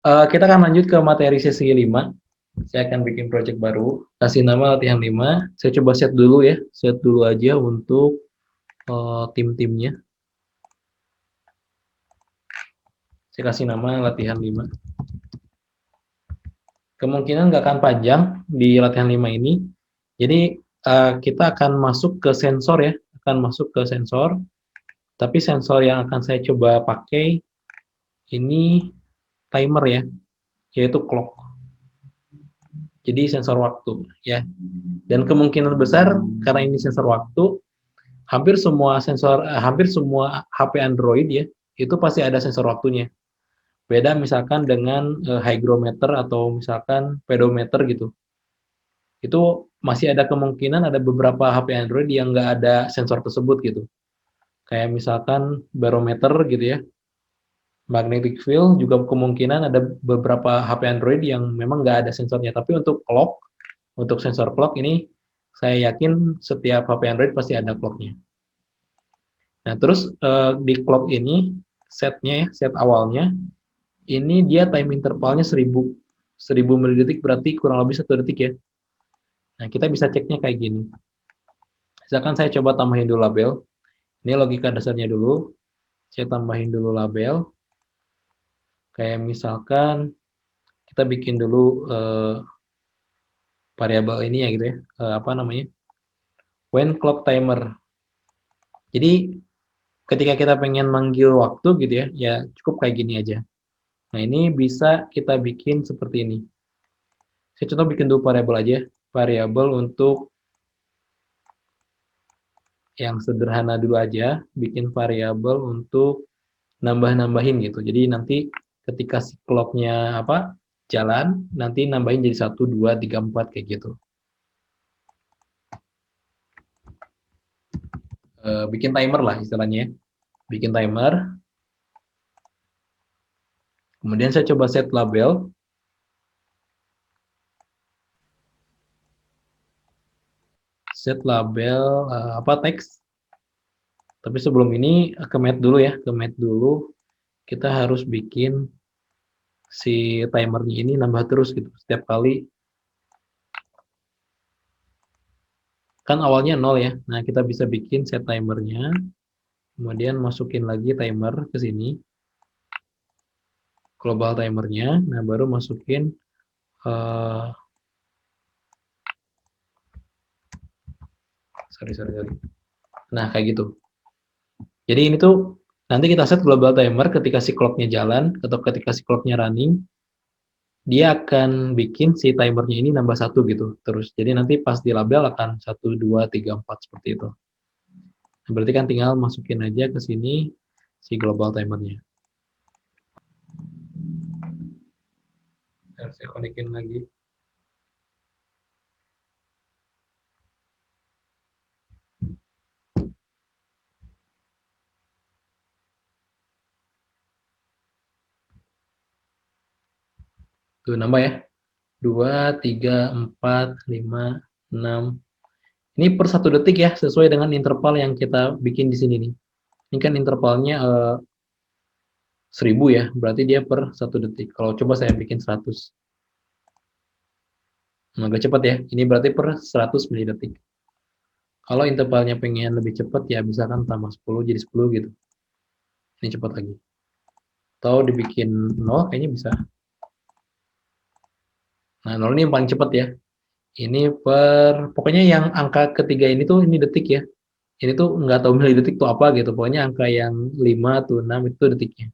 Kita akan lanjut ke materi sesi 5. Saya akan bikin project baru, kasih nama latihan 5. Saya coba set dulu ya, set dulu aja untuk tim-timnya. Saya kasih nama latihan 5. Kemungkinan nggak akan panjang di latihan 5 ini. Jadi kita akan masuk ke sensor ya, akan masuk ke sensor. Tapi sensor yang akan saya coba pakai ini timer ya, yaitu clock. Jadi sensor waktu ya. Dan kemungkinan besar karena ini sensor waktu, hampir semua HP Android ya, itu pasti ada sensor waktunya. Beda misalkan dengan hygrometer atau misalkan pedometer gitu. Itu masih ada kemungkinan ada beberapa HP Android yang nggak ada sensor tersebut gitu. Kayak misalkan barometer gitu ya, magnetic field juga kemungkinan ada beberapa HP Android yang memang nggak ada sensornya. Tapi untuk clock, untuk sensor clock ini saya yakin setiap HP Android pasti ada clocknya. Nah, terus di clock ini setnya ya, set awalnya ini dia time intervalnya 1000 milidetik berarti kurang lebih 1 detik ya. Nah, kita bisa ceknya kayak gini. Misalkan saya coba tambahin dulu label. Ini logika dasarnya dulu. Saya tambahin dulu label. Kayak misalkan kita bikin dulu variabel ini ya gitu ya. Apa namanya? When clock timer. Jadi ketika kita pengen manggil waktu gitu ya, ya cukup kayak gini aja. Nah, ini bisa kita bikin seperti ini. Saya contoh bikin dulu variabel aja. Variabel untuk yang sederhana dulu aja, bikin variabel untuk nambah-nambahin gitu. Jadi nanti ketika si clock-nya apa jalan, nanti nambahin jadi 1, 2, 3, 4 kayak gitu. Bikin timer lah istilahnya ya. Bikin timer. Kemudian saya coba set label. Set label apa teks. Tapi sebelum ini commit dulu ya, commit dulu. Kita harus bikin si timernya ini nambah terus gitu. Setiap kali kan awalnya 0 ya. Nah, kita bisa bikin set timernya. Kemudian masukin lagi timer ke sini. Global timernya. Nah, baru masukin uh, sorry. Nah, kayak gitu. Jadi ini tuh nanti kita set global timer ketika si clock-nya jalan atau ketika si clock-nya running, dia akan bikin si timernya ini nambah 1 gitu terus. Jadi nanti pas di label akan 1, 2, 3, 4 seperti itu. Nah, berarti kan tinggal masukin aja ke sini si global timernya. Saya konekin lagi. Tuh nambah ya. 2, 3, 4, 5, 6. Ini per 1 detik ya, sesuai dengan interval yang kita bikin di sini nih. Ini kan intervalnya 1000 ya, berarti dia per 1 detik. Kalau coba saya bikin 100. Agak cepat ya, ini berarti per 100 milidetik. Kalau intervalnya pengen lebih cepat ya misalkan tambah 10 jadi 10 gitu. Ini cepat lagi. Atau dibikin 0 kayaknya bisa. Nah, 0 ini yang paling cepat ya. Ini pokoknya yang angka ketiga ini tuh ini detik ya. Ini tuh nggak tahu milidetik tuh apa gitu. Pokoknya angka yang 5 tuh 6 itu detiknya.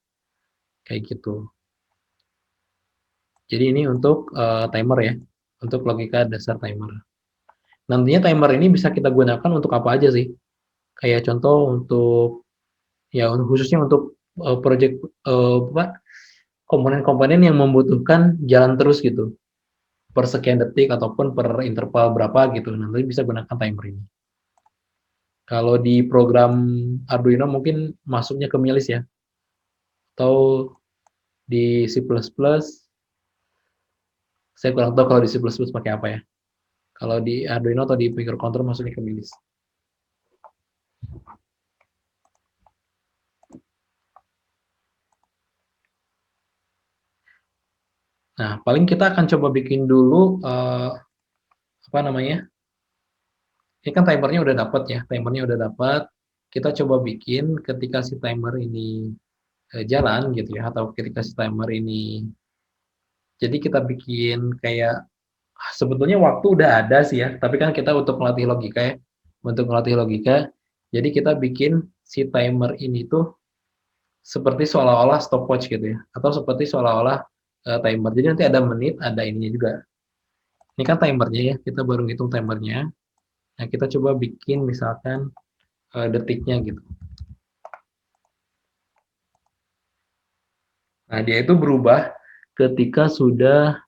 Kayak gitu. Jadi ini untuk timer ya. Untuk logika dasar timer. Nantinya timer ini bisa kita gunakan untuk apa aja sih? Kayak contoh untuk ya khususnya untuk project apa komponen-komponen yang membutuhkan jalan terus gitu per sekian detik ataupun per interval berapa gitu. Nanti bisa gunakan timer ini. Kalau di program Arduino mungkin masuknya ke milis ya, atau di C++, saya kurang tahu kalau di C++ pakai apa ya. Kalau di Arduino atau di microcontroller masuknya ke milis. Nah, paling kita akan coba bikin dulu, apa namanya, ini kan timernya udah dapat ya, timernya udah dapat. Kita coba bikin ketika si timer ini jalan gitu ya, atau ketika si timer ini, jadi kita bikin kayak, sebetulnya waktu udah ada sih ya, tapi kan kita untuk melatih logika ya, untuk melatih logika, jadi kita bikin si timer ini tuh seperti seolah-olah stopwatch gitu ya, atau seperti seolah-olah timer. Jadi nanti ada menit, ada ininya juga. Ini kan timernya ya, kita baru ngitung timernya. Nah, kita coba bikin misalkan detiknya gitu. Nah, dia itu berubah ketika sudah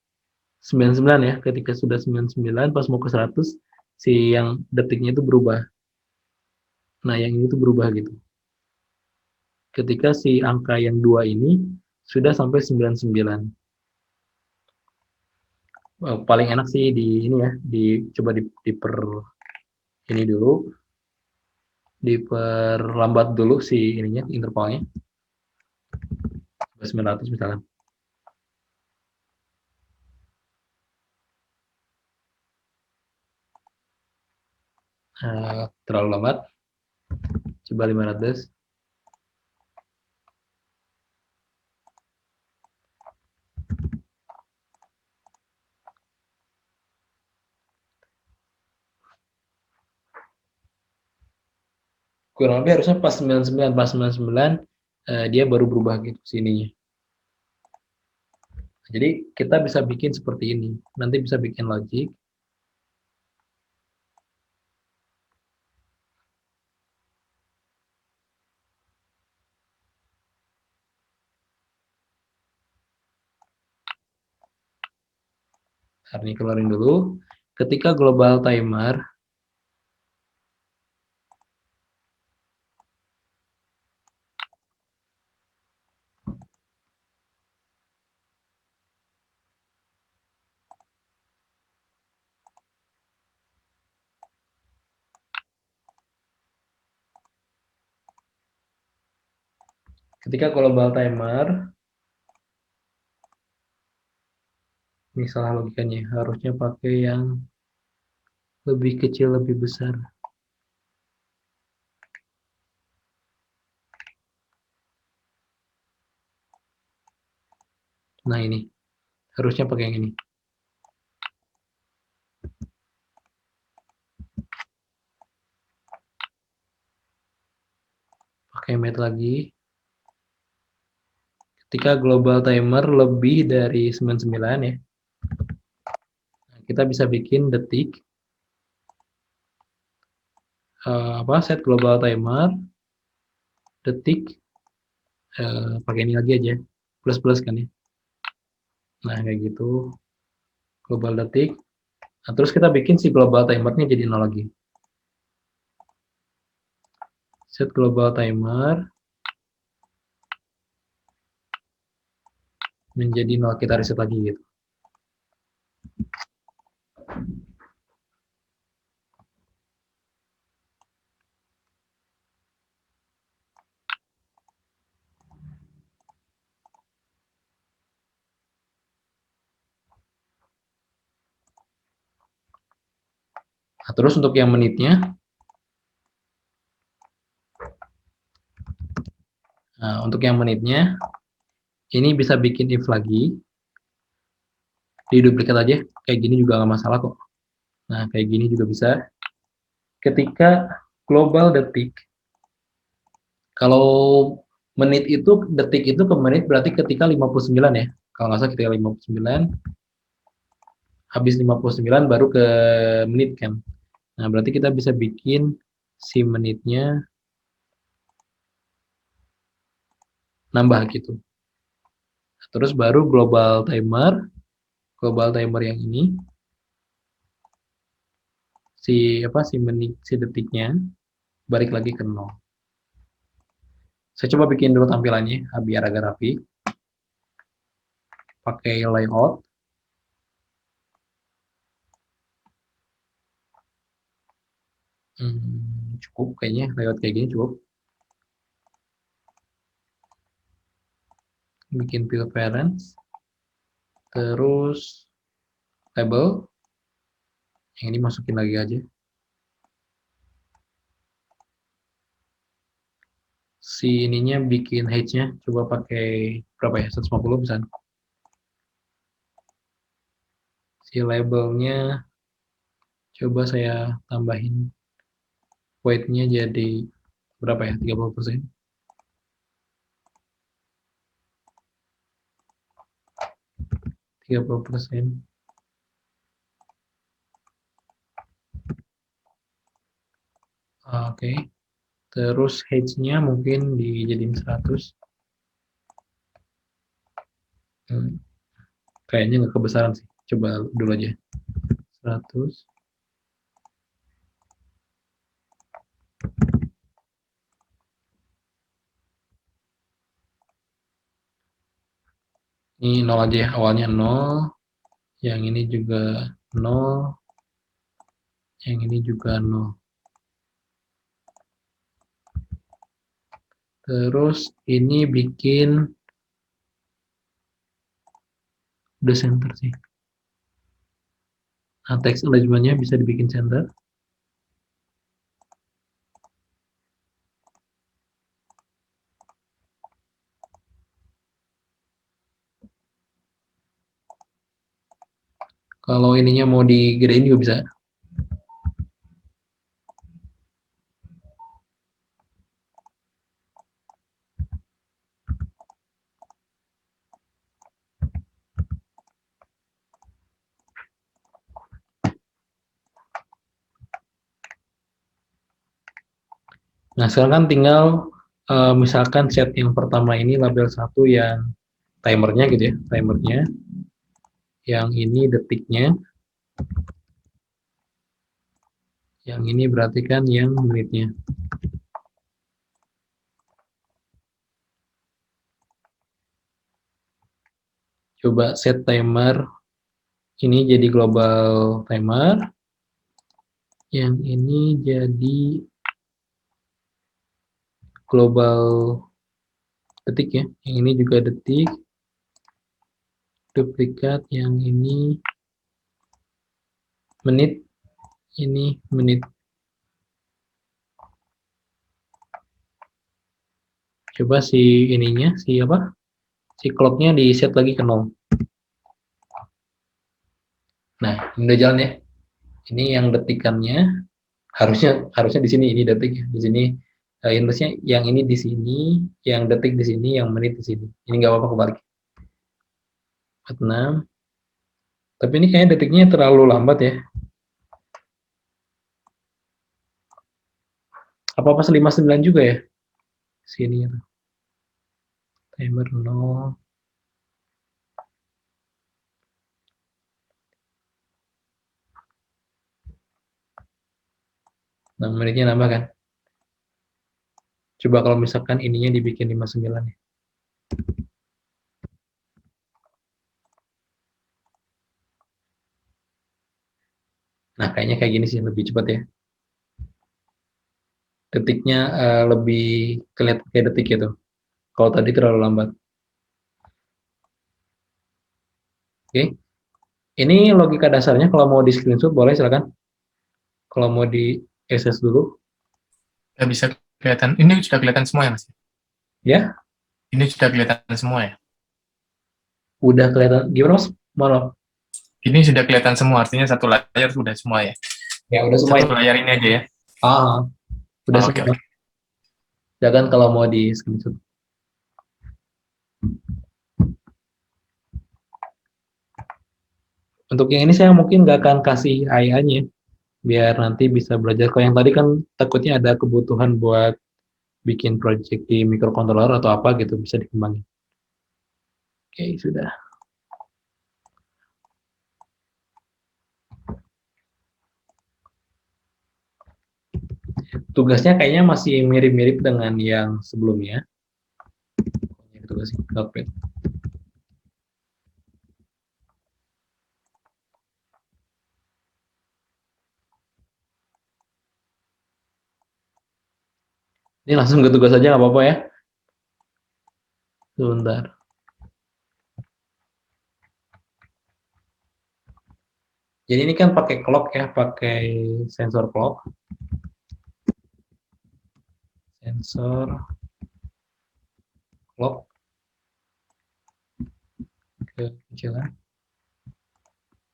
99 ya, ketika sudah 99 pas mau ke 100 si yang detiknya itu berubah. Nah, yang ini tuh berubah gitu. Ketika si angka yang 2 ini sudah sampai 99. Paling enak sih di ini ya, coba diper ini dulu, diperlambat dulu si ininya intervalnya 900 misalnya. Terlalu lambat, coba 500. Kurang lebih harusnya pas 99, pas 99 dia baru berubah gitu sininya. Jadi kita bisa bikin seperti ini, nanti bisa bikin logic. Ini keluarin dulu. Ketika global timer, ketika global timer, ini salah logikanya, harusnya pakai yang lebih kecil, lebih besar. Nah ini, harusnya pakai yang ini. Pakai mat lagi. Ketika global timer lebih dari 99 ya, kita bisa bikin detik, set global timer, detik, pakai ini lagi aja, plus-plus kan ya. Nah kayak gitu, global detik. Nah, terus kita bikin si global timernya jadi 0 lagi. Set global timer menjadi 0, kita reset lagi gitu. Nah, terus untuk yang menitnya, ini bisa bikin if lagi, diduplikat aja, kayak gini juga nggak masalah kok. Nah kayak gini juga bisa. Ketika global detik, kalau menit itu, detik itu ke menit berarti ketika 59 ya, kalau nggak salah ketika 59, habis 59 baru ke menit kan. Nah berarti kita bisa bikin si menitnya nambah gitu. Terus baru global timer yang ini, si menit, si detiknya balik lagi ke 0. Saya coba bikin dulu tampilannya biar agak rapi. Pakai layout. Cukup kayaknya layout kayak gini cukup. Bikin field parents. Terus label, yang ini masukin lagi aja. Si ininya bikin height-nya, coba pakai berapa ya, 150 misalnya. Si labelnya, coba saya tambahin weight-nya jadi berapa ya, 30%. 30%. Oke. Terus height-nya mungkin dijadiin 100. Kayaknya nggak kebesaran sih. Coba dulu aja. 100. Ini 0 aja ya. Awalnya 0. Yang ini juga 0. Yang ini juga 0. Terus ini bikin the center sih. Nah, text alignment-nya bisa dibikin center. Kalau ininya mau digedein juga bisa. Nah, sekarang kan tinggal misalkan set yang pertama ini label 1 yang timernya gitu ya, timernya. Yang ini detiknya. Yang ini berarti kan yang menitnya. Coba set timer ini jadi global timer. Yang ini jadi global detik ya. Yang ini juga detik. Duplikat yang ini menit. Ini menit. Coba si ininya, si apa? Si clocknya di set lagi ke 0. Nah, ini udah jalan ya. Ini yang detikannya harusnya di sini ini detik ya. Di sini indeksnya yang ini di sini, yang detik di sini, yang menit di sini. Ini nggak apa-apa kebalik. 46. Tapi ini kayaknya detiknya terlalu lambat ya. Apa pas 59 juga ya? Sini ya. Timer 0. Nah, menitnya nambah kan? Coba kalau misalkan ininya dibikin 59 ya. Nah, kayaknya kayak gini sih lebih cepat ya. Detiknya lebih kelihatan kayak detik gitu. Kalau tadi terlalu lambat. Oke. Ini logika dasarnya kalau mau di screenshot boleh silakan. Kalau mau di access dulu. Nggak bisa kelihatan. Ini sudah kelihatan semua ya, Mas? Ya, Ini sudah kelihatan semua ya? udah kelihatan. Gimana Mas? Maaf. Ini sudah kelihatan semua, artinya satu layar sudah semua ya? Ya, udah semua Satu ya. layar ini aja ya? Udah Oh, oke, semua. oke. Silakan kalau mau di screenshot. Untuk yang ini saya mungkin nggak akan kasih AI-nya, biar nanti bisa belajar. Kalau yang tadi kan takutnya ada kebutuhan buat bikin project di microcontroller atau apa gitu, bisa dikembangin. Oke, sudah. Tugasnya kayaknya masih mirip-mirip dengan yang sebelumnya. Tugas Notepad. Ini langsung ke tugas aja nggak apa-apa ya. Sebentar. Jadi ini kan pakai clock ya, pakai sensor clock. Sensor clock kecilan.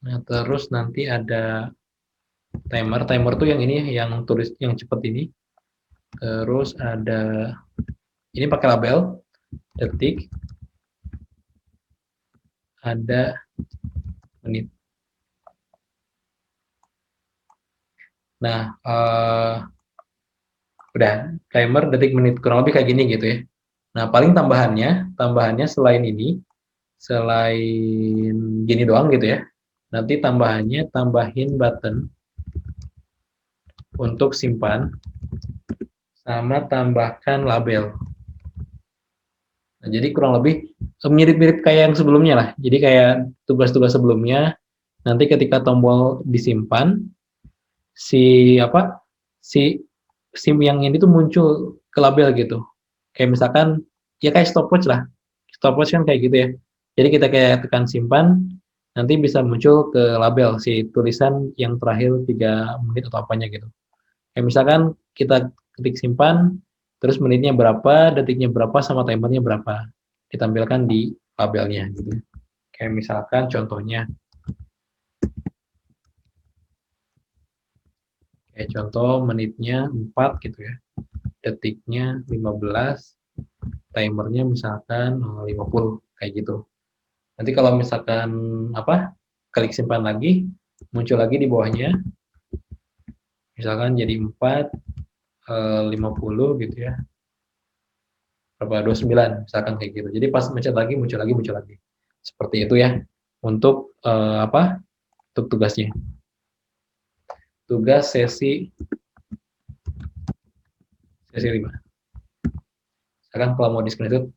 Nah, terus nanti ada timer. Timer tuh yang ini ya, yang tulis yang cepet ini. Terus ada ini pakai label detik, ada menit. Nah, udah timer detik menit kurang lebih kayak gini gitu ya. Nah, paling tambahannya selain ini, selain gini doang gitu ya. Nanti tambahin button untuk simpan sama tambahkan label. Nah, jadi kurang lebih mirip-mirip kayak yang sebelumnya lah. Jadi kayak tugas-tugas sebelumnya, nanti ketika tombol disimpan, si apa si SIM yang ini tuh muncul ke label gitu. Kayak misalkan ya kayak stopwatch lah. Stopwatch kan kayak gitu ya. Jadi kita kayak tekan simpan, nanti bisa muncul ke label si tulisan yang terakhir 3 menit atau apanya gitu. Kayak misalkan kita ketik simpan, terus menitnya berapa, detiknya berapa, sama timernya berapa. Ditampilkan di labelnya gitu. Kayak misalkan contohnya, kayak contoh menitnya 4 gitu ya. Detiknya 15, timernya misalkan 50 kayak gitu. Nanti kalau misalkan apa? Klik simpan lagi, muncul lagi di bawahnya. Misalkan jadi 4 50 gitu ya. Berapa 29 misalkan kayak gitu. Jadi pas mencet lagi muncul lagi muncul lagi. Seperti itu ya untuk apa? Untuk tugasnya. Tugas sesi 5. Misalkan kalau mau di screenshot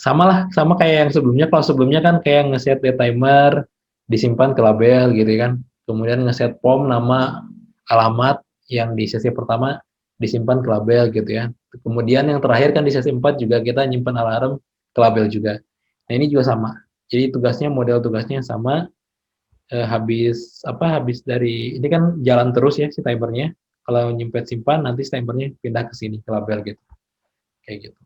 sama lah, sama kayak yang sebelumnya. Kalau sebelumnya kan kayak ngeset the timer, disimpan ke label gitu kan. Kemudian ngeset POM, nama, alamat yang di sesi pertama disimpan ke label gitu ya. Kemudian yang terakhir kan di sesi 4 juga kita nyimpan alarm ke label juga. Nah, ini juga sama. Jadi tugasnya, model tugasnya sama. Habis dari ini kan jalan terus ya si timernya. Kalau nyimpen simpan nanti si timernya pindah ke sini ke label gitu. Kayak gitu.